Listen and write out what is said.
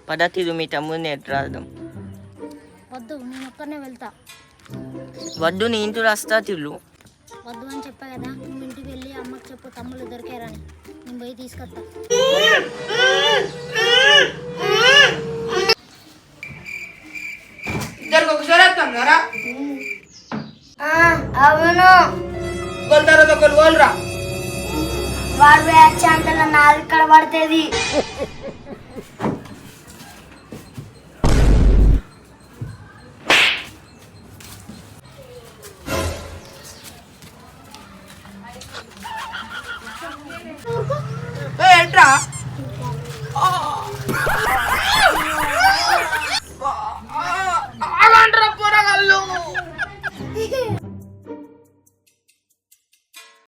పద్ధతి మీ తమ్ముడిని ఎట్లా రాద్దాం? వద్దు, నేను ఒక్కనే వెళ్తా. వద్దు, నీ ఇంటి వస్తా తిల్లు. వద్దు అని చెప్పా కదా. నువ్వు ఇంటికి వెళ్ళి అమ్మకి చెప్పు తమ్ముళ్ళు దొరికారని. నేను పోయి తీసుకొస్తా. ఇద్దరికి ఒకసారి వస్తాం రా. అవును, ఒకరి తర్వాత ఒకరు వాళ్ళరా. వాడు వచ్చే అంతలో నాది ఇక్కడ పడుతుంది. ఏంట్రా